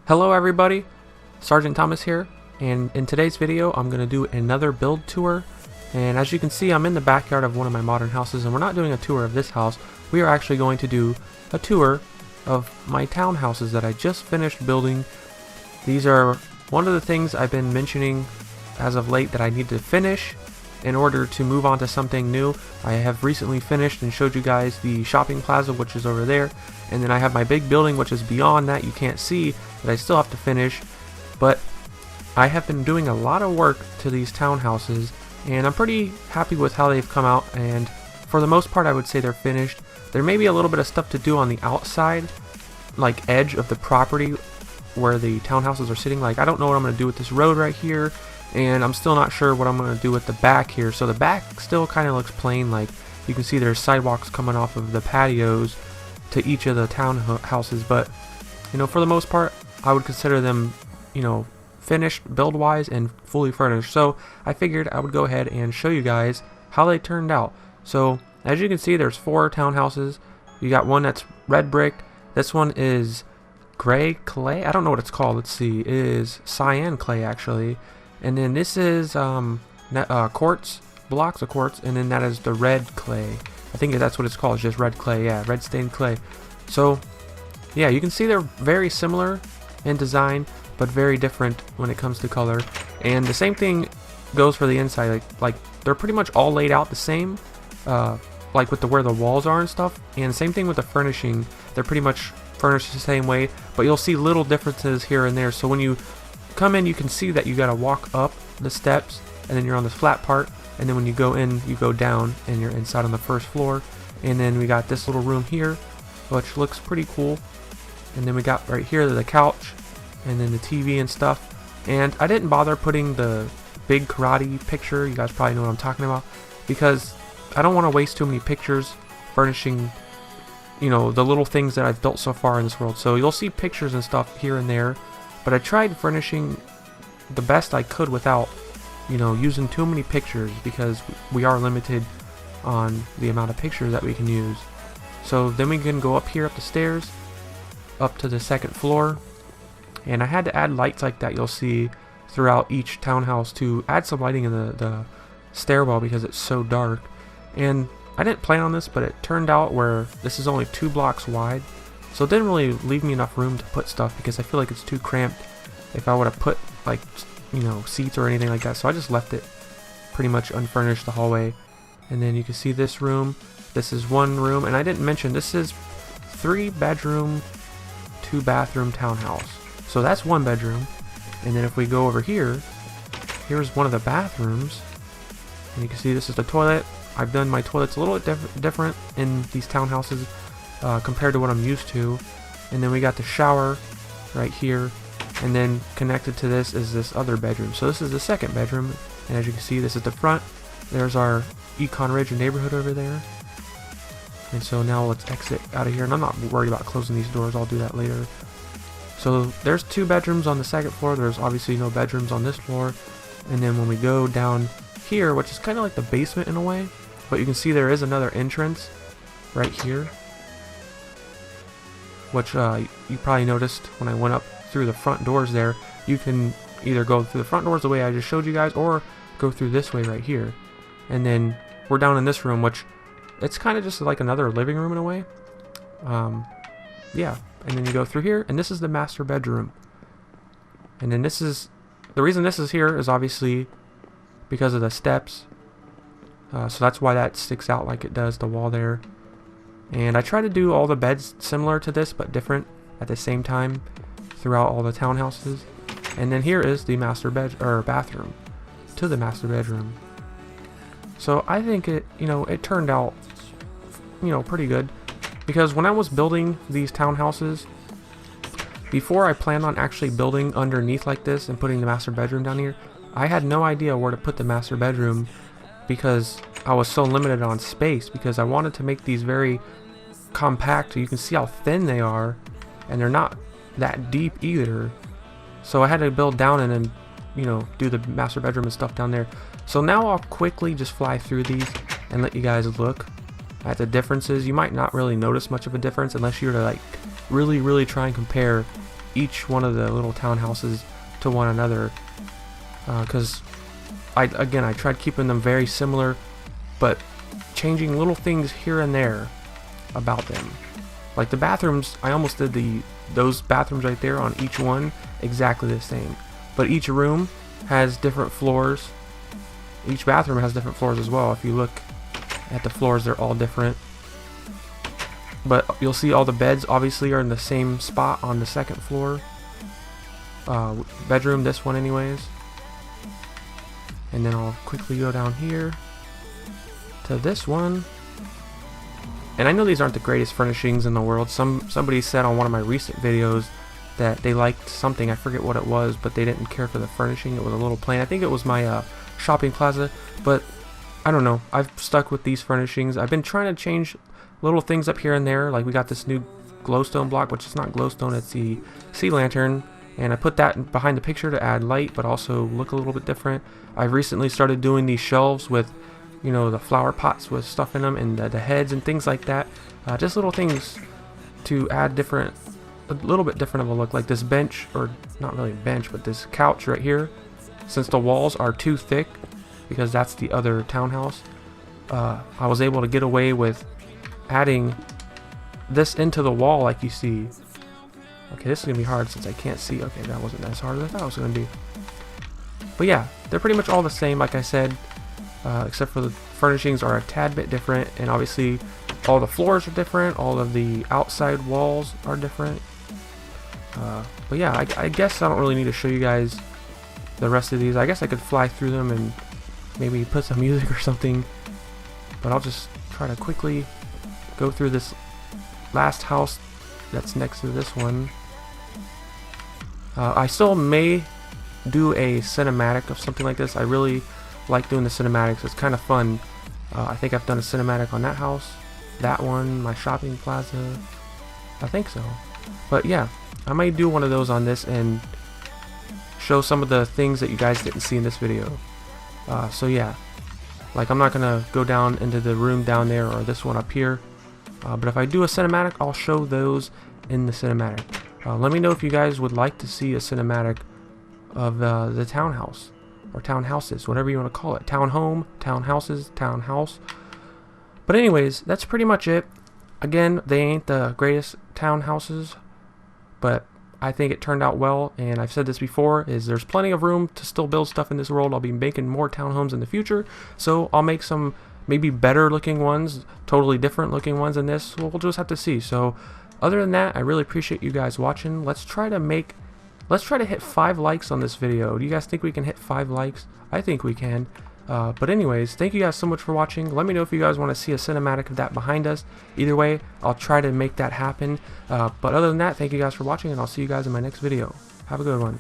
Hello everybody, Sergeant Thomas here, and in today's video I'm going to do another build tour. And as you can see, I'm in the backyard of one of my modern houses, and we're not doing a tour of this house. We are actually going to do a tour of my townhouses that I just finished building. These are one of the things I've been mentioning as of late that I need to finish in order to move on to something new. I have recently finished and showed you guys the shopping plaza, which is over there, and then I have my big building which is beyond that, you can't see, that I still have to finish. But I have been doing a lot of work to these townhouses, and I'm pretty happy with how they've come out, and for the most part I would say they're finished. There may be a little bit of stuff to do on the outside, like edge of the property where the townhouses are sitting. Like, I don't know what I'm going to do with this road right here, and I'm still not sure what I'm going to do with the back here. So the back still kind of looks plain. Like, you can see there's sidewalks coming off of the patios to each of the townhouses, but you know, for the most part I would consider them, you know, finished build wise and fully furnished. So I figured I would go ahead and show you guys how they turned out. So as you can see, there's 4 townhouses. You got one that's red brick, this one is gray clay, I don't know what it's called, let's see, it is cyan clay actually, and then this is quartz, blocks of quartz, and then that is the red clay. I think that's what it's called, it's just red clay, yeah, red stained clay. So yeah, you can see they're very similar in design, but very different when it comes to color. And the same thing goes for the inside. Like they're pretty much all laid out the same, like with where the walls are and stuff. And same thing with the furnishing, they're pretty much furnished the same way, but you'll see little differences here and there. So when you come in, you can see that you gotta walk up the steps, and then you're on this flat part, and then when you go in, you go down and you're inside on the first floor. And then we got this little room here, which looks pretty cool. And then we got right here the couch, and then the TV and stuff. And I didn't bother putting the big karate picture, you guys probably know what I'm talking about, because I don't want to waste too many pictures furnishing, you know, the little things that I've built so far in this world. So you'll see pictures and stuff here and there, but I tried furnishing the best I could without, you know, using too many pictures, because we are limited on the amount of pictures that we can use. So then we can go up here, up the stairs, up to the second floor, and I had to add lights like that you'll see throughout each townhouse to add some lighting in the stairwell because it's so dark. And I didn't plan on this, but it turned out where this is only 2 blocks wide, so it didn't really leave me enough room to put stuff, because I feel like it's too cramped if I would have put, like, you know, seats or anything like that. So I just left it pretty much unfurnished, the hallway. And then you can see this room, this is one room, and I didn't mention this is 3 bedroom 2 bathroom townhouse. So that's 1 bedroom. And then if we go over here, here's one of the bathrooms, and you can see this is the toilet. I've done my toilets a little bit different in these townhouses compared to what I'm used to. And then we got the shower right here, and then connected to this is this other bedroom. So this is the second bedroom, and as you can see, this is the front. There's our Econ Ridge neighborhood over there. And so now let's exit out of here, and I'm not worried about closing these doors, I'll do that later. So there's 2 bedrooms on the second floor, there's obviously no bedrooms on this floor. And then when we go down here, which is kind of like the basement in a way, but you can see there is another entrance right here, which you probably noticed when I went up through the front doors there. You can either go through the front doors the way I just showed you guys, or go through this way right here. And then we're down in this room, which it's kind of just like another living room in a way. Yeah, and then you go through here, and this is the master bedroom. And then this is, the reason this is here is obviously because of the steps. So that's why that sticks out like it does, the wall there. And I try to do all the beds similar to this, but different at the same time throughout all the townhouses. And then here is the master bathroom to the master bedroom. So I think it, you know, it turned out, you know, pretty good, because when I was building these townhouses, before I planned on actually building underneath like this and putting the master bedroom down here, I had no idea where to put the master bedroom, because I was so limited on space, because I wanted to make these very compact. You can see how thin they are, and they're not that deep either. So I had to build down and then, you know, do the master bedroom and stuff down there. So now I'll quickly just fly through these and let you guys look at the differences. You might not really notice much of a difference unless you were to like really try and compare each one of the little townhouses to one another, because I tried keeping them very similar, but changing little things here and there about them. Like the bathrooms, I almost did those bathrooms right there on each one exactly the same, but each room has different floors. Each bathroom has different floors as well. If you look at the floors, they're all different. But you'll see all the beds obviously are in the same spot on the second floor. Bedroom, this one anyways. And then I'll quickly go down here to this one. And I know these aren't the greatest furnishings in the world. Somebody said on one of my recent videos that they liked something, I forget what it was, but they didn't care for the furnishing. It was a little plain. I think it was my shopping plaza, but I don't know. I've stuck with these furnishings. I've been trying to change little things up here and there. Like we got this new glowstone block, which is not glowstone, it's the sea lantern, and I put that behind the picture to add light but also look a little bit different. I've recently started doing these shelves with, you know, the flower pots with stuff in them, and the heads and things like that. Just little things to add a little bit different of a look. Like this bench, or not really a bench, but this couch right here, since the walls are too thick, because that's the other townhouse, I was able to get away with adding this into the wall like you see. Okay, this is gonna be hard since I can't see. Okay, that wasn't as hard as I thought it was gonna be. But yeah, they're pretty much all the same, like I said, except for the furnishings are a tad bit different, and obviously all the floors are different, all of the outside walls are different. But yeah, I guess I don't really need to show you guys the rest of these. I guess I could fly through them and maybe put some music or something, but I'll just try to quickly go through this last house that's next to this one. I still may do a cinematic of something like this. I really like doing the cinematics. It's kind of fun. I think I've done a cinematic on that house, that one, my shopping plaza. I think so. But yeah, I might do one of those on this and show some of the things that you guys didn't see in this video. So yeah, like I'm not gonna go down into the room down there or this one up here, but if I do a cinematic, I'll show those in the cinematic. Let me know if you guys would like to see a cinematic of the townhouse or townhouses, whatever you want to call it. Townhome, townhouses, townhouse. But anyways, that's pretty much it. Again, they ain't the greatest townhouses, but I think it turned out well, and I've said this before, is there's plenty of room to still build stuff in this world. I'll be making more townhomes in the future, so I'll make some maybe better looking ones, totally different looking ones than this. We'll just have to see. So other than that, I really appreciate you guys watching. Let's try to hit 5 likes on this video. Do you guys think we can hit 5 likes? I think we can. But anyways, thank you guys so much for watching. Let me know if you guys want to see a cinematic of that behind us. Either way, I'll try to make that happen. But other than that, thank you guys for watching, and I'll see you guys in my next video. Have a good one.